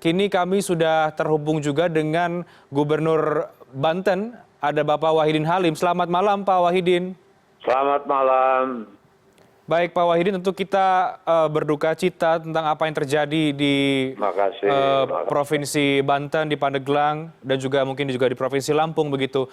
kini kami sudah terhubung juga dengan Gubernur Banten, ada Bapak Wahidin Halim. Selamat malam Pak Wahidin. Selamat malam. Baik Pak Wahidin, tentu kita berduka cita tentang apa yang terjadi di Provinsi Banten, di Pandeglang, dan juga mungkin juga di Provinsi Lampung begitu.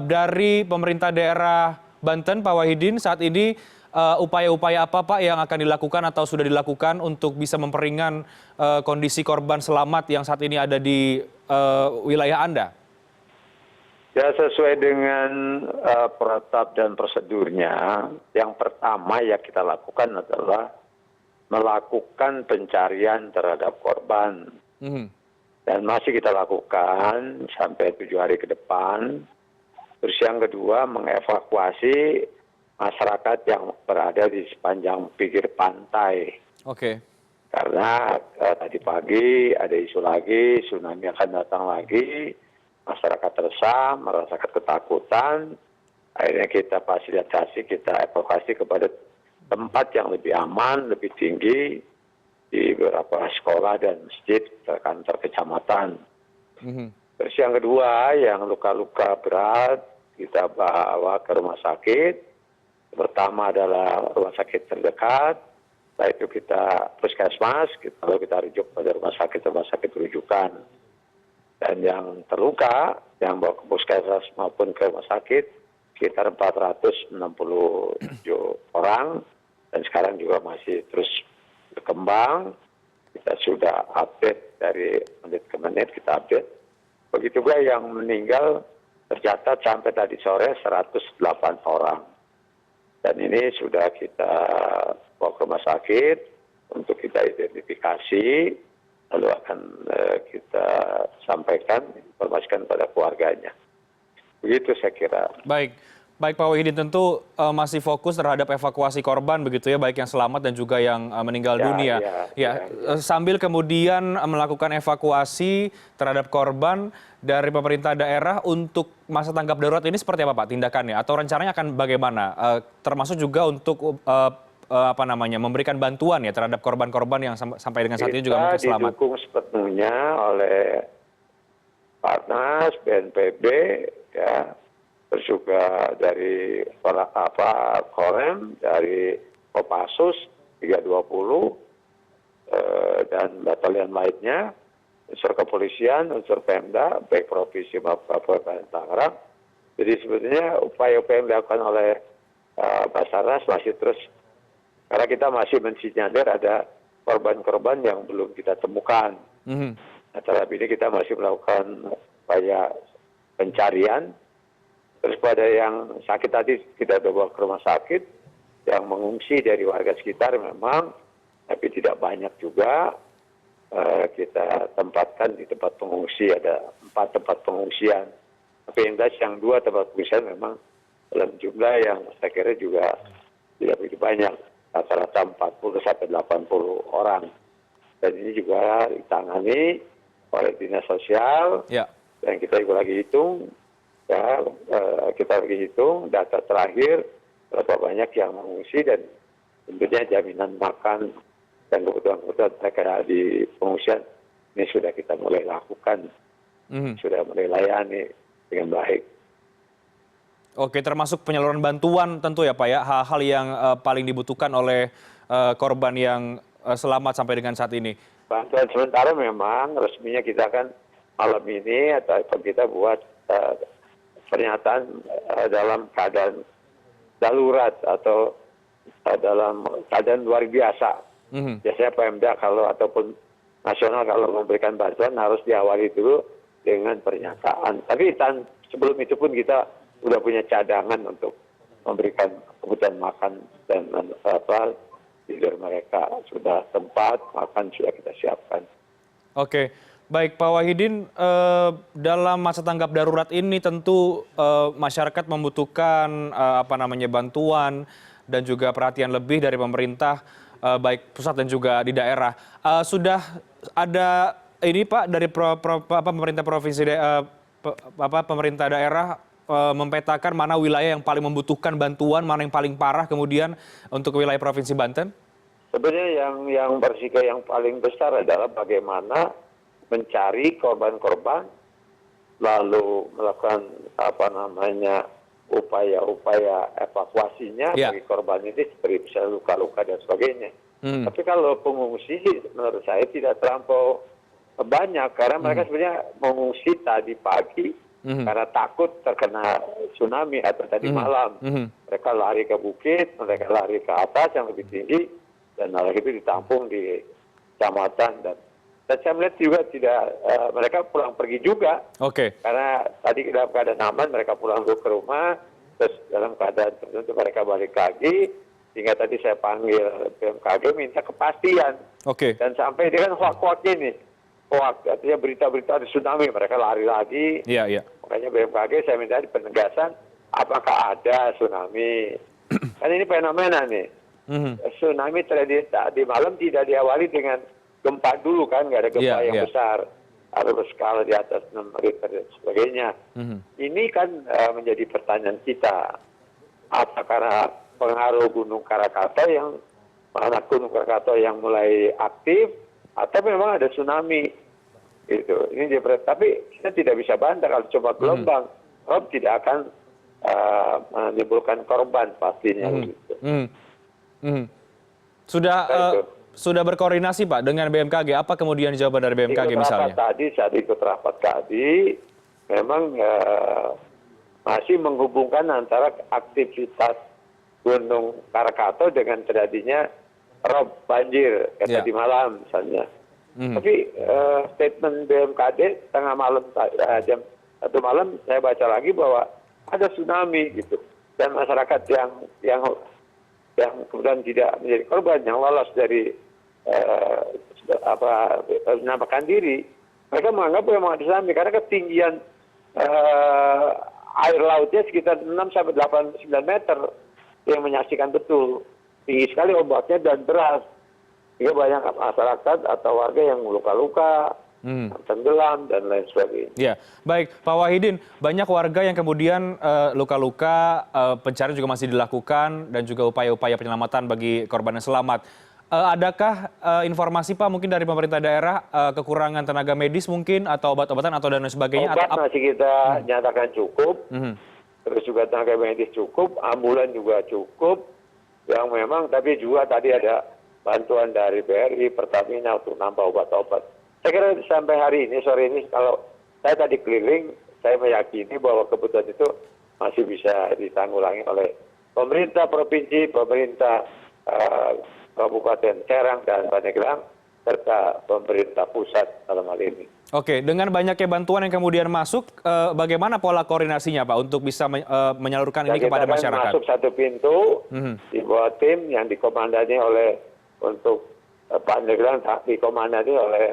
Dari pemerintah daerah Banten, Pak Wahidin, saat ini upaya-upaya apa Pak yang akan dilakukan atau sudah dilakukan untuk bisa memperingan kondisi korban selamat yang saat ini ada di wilayah Anda? Ya, sesuai dengan protap dan prosedurnya, yang pertama yang kita lakukan adalah melakukan pencarian terhadap korban. Dan masih kita lakukan sampai 7 hari ke depan. Terus yang kedua, mengevakuasi masyarakat yang berada di sepanjang pinggir pantai. Oke. Karena tadi pagi ada isu lagi, tsunami akan datang lagi. Masyarakat resah, merasakan ketakutan, akhirnya kita fasilitasi, kita evakuasi kepada tempat yang lebih aman, lebih tinggi, di beberapa sekolah dan masjid, kantor kecamatan. Terus yang kedua, yang luka-luka berat, kita bawa ke rumah sakit. Pertama adalah rumah sakit terdekat, setelah itu kita puskesmas, lalu kita rujuk pada rumah sakit rujukan. Dan yang terluka, yang bawa ke puskesmas maupun ke rumah sakit, sekitar 467 orang. Dan sekarang juga masih terus berkembang. Kita sudah update dari menit ke menit, kita update. Begitu juga yang meninggal tercatat sampai tadi sore 108 orang. Dan ini sudah kita bawa ke rumah sakit untuk kita identifikasi. Lalu akan kita sampaikan, informasikan pada keluarganya. Begitu saya kira. Baik Pak Wahidin, tentu masih fokus terhadap evakuasi korban begitu ya, baik yang selamat dan juga yang meninggal dunia. Sambil kemudian melakukan evakuasi terhadap korban dari pemerintah daerah untuk masa tanggap darurat ini seperti apa Pak tindakannya? Atau rencananya akan bagaimana? Termasuk juga untuk memberikan bantuan ya terhadap korban-korban yang sampai dengan saat ini juga mungkin selamat. Kita didukung sepenuhnya oleh Partnas, BNPB, ya, terus juga dari Korem, dari Kopassus 320 dan batalion lainnya, unsur kepolisian, unsur Pemda, baik provinsi maupun Kabupaten Tangerang. Jadi sebetulnya upaya-upaya yang dilakukan oleh Basarnas masih terus. Karena kita masih mensinyalir ada korban-korban yang belum kita temukan. Nah, terlebih ini kita masih melakukan upaya pencarian. Terus pada yang sakit tadi kita bawa ke rumah sakit, yang mengungsi dari warga sekitar memang, tapi tidak banyak juga. Kita tempatkan di tempat pengungsi, ada 4 tempat pengungsian. Tapi yang 2 tempat pengungsian memang dalam jumlah yang saya kira juga tidak begitu banyak. Rata-rata 40 sampai 80 orang. Dan ini juga ditangani oleh Dinas Sosial. Dan kita juga lagi hitung, ya, kita lagi hitung data terakhir berapa banyak yang mengungsi dan tentunya jaminan makan dan kebutuhan-kebutuhan mereka di pengungsian ini sudah kita mulai lakukan, sudah mulai layani dengan baik. Oke, termasuk penyaluran bantuan tentu ya Pak ya, hal-hal yang paling dibutuhkan oleh korban yang selamat sampai dengan saat ini. Bantuan sementara memang resminya kita kan malam ini atau kita buat pernyataan dalam keadaan darurat atau dalam keadaan luar biasa. Biasanya Pemda ataupun nasional kalau memberikan bantuan harus diawali dulu dengan pernyataan. Tapi sebelum itu pun kita sudah punya cadangan untuk memberikan kebutuhan makan dan tidur mereka. Sudah tempat makan sudah kita siapkan. Oke, baik Pak Wahidin, dalam masa tanggap darurat ini tentu masyarakat membutuhkan bantuan dan juga perhatian lebih dari pemerintah, baik pusat dan juga di daerah. Sudah ada ini Pak dari pemerintah provinsi, pemerintah daerah mempetakan mana wilayah yang paling membutuhkan bantuan, mana yang paling parah kemudian untuk wilayah Provinsi Banten? Sebenarnya yang berisiko yang paling besar adalah bagaimana mencari korban-korban, lalu melakukan upaya-upaya evakuasinya Ya. bagi korban ini seperti misalnya luka-luka dan sebagainya. Hmm. Tapi kalau pengungsi menurut saya tidak terlampau banyak karena mereka sebenarnya mengungsi tadi pagi karena takut terkena tsunami atau tadi malam. Mereka lari ke bukit, mereka lari ke atas yang lebih tinggi dan hal itu ditampung di kecamatan dan saya melihat juga tidak mereka pulang pergi juga. Oke. Karena tadi dalam keadaan aman mereka pulang dulu ke rumah, terus dalam keadaan tertentu mereka balik lagi, sehingga tadi saya panggil BMKG minta kepastian. Oke. Dan sampai dengan hoak-hoak ini, hoak artinya berita-berita ada tsunami, mereka lari lagi. Iya, iya. Makanya BMKG saya minta penegasan, apakah ada tsunami. Kan ini fenomena nih, tsunami di malam tidak diawali dengan gempa dulu kan, nggak ada gempa yang besar, ada berskala di atas 6 Richter dan sebagainya. Ini kan menjadi pertanyaan kita, apa karena pengaruh Gunung Krakatau yang mulai aktif, atau memang ada tsunami? Gitu. Ini tapi kita tidak bisa bantah kalau coba gelombang, rob tidak akan menimbulkan korban pastinya. Gitu. Sudah berkoordinasi Pak dengan BMKG. Apa kemudian jawaban dari BMKG misalnya? Saat ikut rapat tadi, memang masih menghubungkan antara aktivitas Gunung Krakatau dengan terjadinya rob banjir tadi malam misalnya. Tapi statement BMKG tengah malam jam 1 malam saya baca lagi bahwa ada tsunami gitu dan masyarakat yang kemudian tidak menjadi korban yang lolos dari menampakkan diri, mereka menganggap memang ada tsunami karena ketinggian air lautnya sekitar 6-8-9 meter yang menyaksikan betul tinggi sekali ombaknya dan deras, sehingga banyak masyarakat atau warga yang luka-luka, tenggelam dan lain sebagainya. Ya, baik Pak Wahidin, banyak warga yang kemudian luka-luka, pencarian juga masih dilakukan dan juga upaya-upaya penyelamatan bagi korban yang selamat. Adakah informasi Pak mungkin dari pemerintah daerah kekurangan tenaga medis mungkin atau obat-obatan atau dan lain sebagainya? Obat masih kita nyatakan cukup, terus juga tenaga medis cukup, ambulan juga cukup, yang memang tapi juga tadi ada bantuan dari BRI, Pertamina untuk nambah obat-obat. Saya kira sampai hari ini, sore ini, kalau saya tadi keliling, saya meyakini bahwa kebutuhan itu masih bisa ditanggulangi oleh pemerintah provinsi, pemerintah Kabupaten Serang dan Pandeglang, serta pemerintah pusat dalam hal ini. Oke, dengan banyaknya bantuan yang kemudian masuk, bagaimana pola koordinasinya Pak untuk bisa menyalurkan ini kepada masyarakat? Masuk satu pintu, di bawah tim yang dikomandani oleh untuk Pandeglang, dikomandani oleh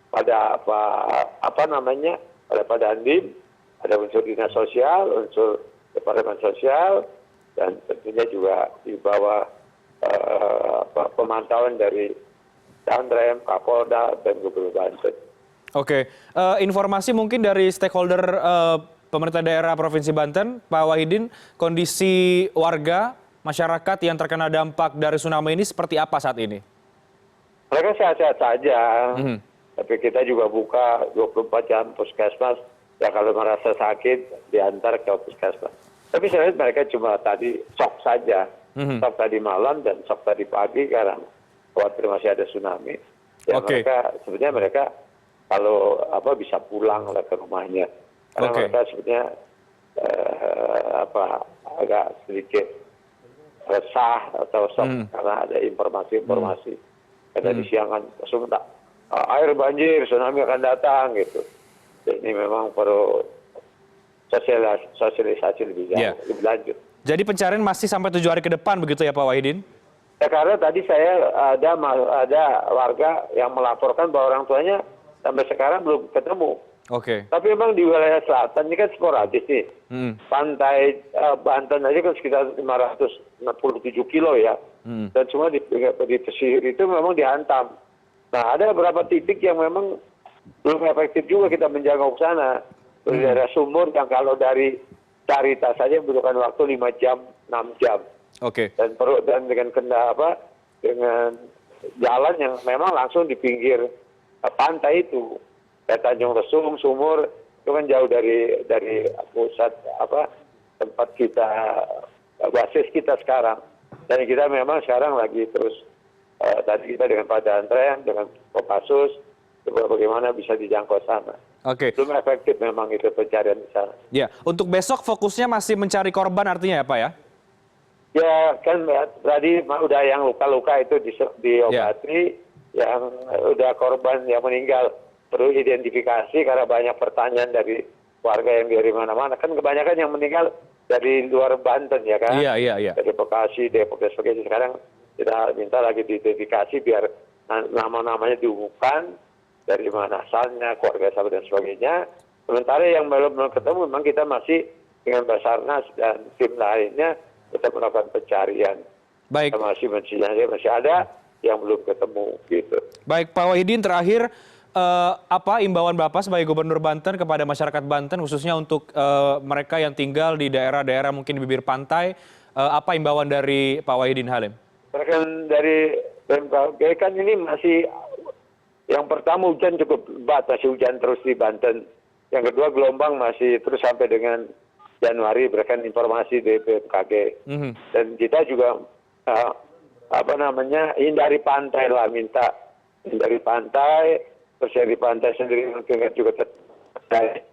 pada oleh Pak Dandim, ada unsur dinas sosial, unsur departemen sosial, dan tentunya juga di bawah pemantauan dari Danrem, Kapolda, dan Gubernur Banten. Oke, informasi mungkin dari stakeholder pemerintah daerah Provinsi Banten, Pak Wahidin, kondisi warga, masyarakat yang terkena dampak dari tsunami ini seperti apa saat ini? Mereka sehat-sehat saja. Tapi kita juga buka 24 jam puskesmas, ya kalau merasa sakit diantar ke puskesmas. Tapi saya lihat mereka cuma tadi shock saja, shock tadi malam dan shock tadi pagi karena khawatir masih ada tsunami. Ya sebenarnya mereka kalau bisa pulang ke rumahnya, karena mereka sebenarnya agak sedikit resah atau shock karena ada informasi-informasi. Tadi siang kan sebentar air banjir, tsunami akan datang gitu. Ini memang perlu sosialisasi lebih lanjut. Jadi pencarian masih sampai 7 hari ke depan begitu ya Pak Wahidin? Ya, karena tadi saya ada warga yang melaporkan bahwa orang tuanya sampai sekarang belum ketemu. Oke. Tapi memang di wilayah selatan ini kan sporadis nih. Pantai Banten aja kan sekitar 567 kilo ya. Dan semua di pesisir itu memang dihantam. Nah, ada beberapa titik yang memang belum efektif juga kita menjangkau ke sana. Di daerah sumur yang kalau dari Carita saja membutuhkan waktu 5 jam, 6 jam. Oke. Dan dengan dengan jalan yang memang langsung di pinggir pantai itu. kayak Tanjung Lesung, Sumur, itu kan jauh dari pusat tempat kita, basis kita sekarang. Dan kita memang sekarang lagi terus, tadi kita dengan Pak Dantrem, dengan Kopassus, coba bagaimana bisa dijangkau sana. Oke. Belum efektif memang itu pencarian di sana. Ya, untuk besok fokusnya masih mencari korban artinya ya Pak ya? Ya kan tadi udah yang luka-luka itu diobati, yang udah korban yang meninggal perlu identifikasi karena banyak pertanyaan dari warga yang dari mana-mana. Kan kebanyakan yang meninggal dari luar Banten ya kan? Iya. Dari Bekasi, Depok dan sebagainya. Sekarang kita minta lagi diidentifikasi biar nama-namanya diumumkan dari mana asalnya, keluarga sahabat dan sebagainya. Sementara yang belum ketemu memang kita masih dengan Basarnas dan tim lainnya tetap melakukan pencarian. Baik. Kita masih ada yang belum ketemu gitu. Baik, Pak Wahidin, terakhir apa imbauan Bapak sebagai Gubernur Banten kepada masyarakat Banten khususnya untuk mereka yang tinggal di daerah-daerah mungkin di bibir pantai, apa imbauan dari Pak Wahidin Halim? Bahkan dari BMKG kan ini masih, yang pertama hujan cukup lebat, masih hujan terus di Banten. Yang kedua gelombang masih terus sampai dengan Januari, berikan informasi dari BMKG. Dan kita juga hindari pantai lah, minta hindari pantai, terus yang di pantai sendiri mungkin juga terkait.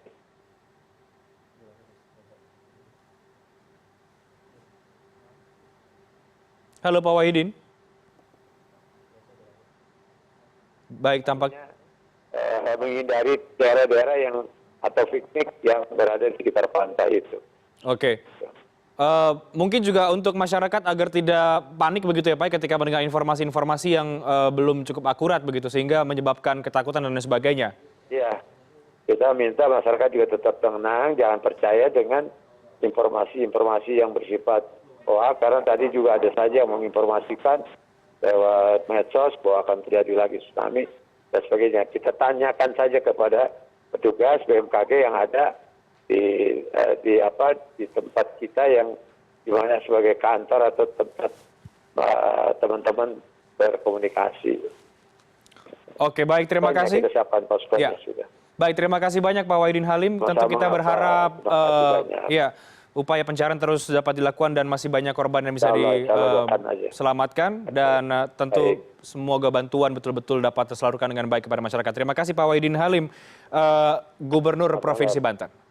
Halo Pak Wahidin. Baik, tampak menghindari daerah-daerah yang atau piknik yang berada di sekitar pantai itu. Oke. Mungkin juga untuk masyarakat agar tidak panik begitu ya Pak ketika mendengar informasi-informasi yang belum cukup akurat begitu sehingga menyebabkan ketakutan dan lain sebagainya. Ya, kita minta masyarakat juga tetap tenang, jangan percaya dengan informasi-informasi yang bersifat hoax, karena tadi juga ada saja yang menginformasikan lewat medsos bahwa akan terjadi lagi tsunami dan sebagainya. Kita tanyakan saja kepada petugas BMKG yang ada di tempat kita yang dimana sebagai kantor atau tempat teman-teman berkomunikasi. Oke, baik, terima kasih. Kesiapan poskonya sudah. Baik, terima kasih banyak Pak Wahidin Halim. Tentu kita berharap upaya pencarian terus dapat dilakukan dan masih banyak korban yang bisa diselamatkan dan tentu semoga bantuan betul-betul dapat tersalurkan dengan baik kepada masyarakat. Terima kasih Pak Wahidin Halim, Gubernur Provinsi Banten.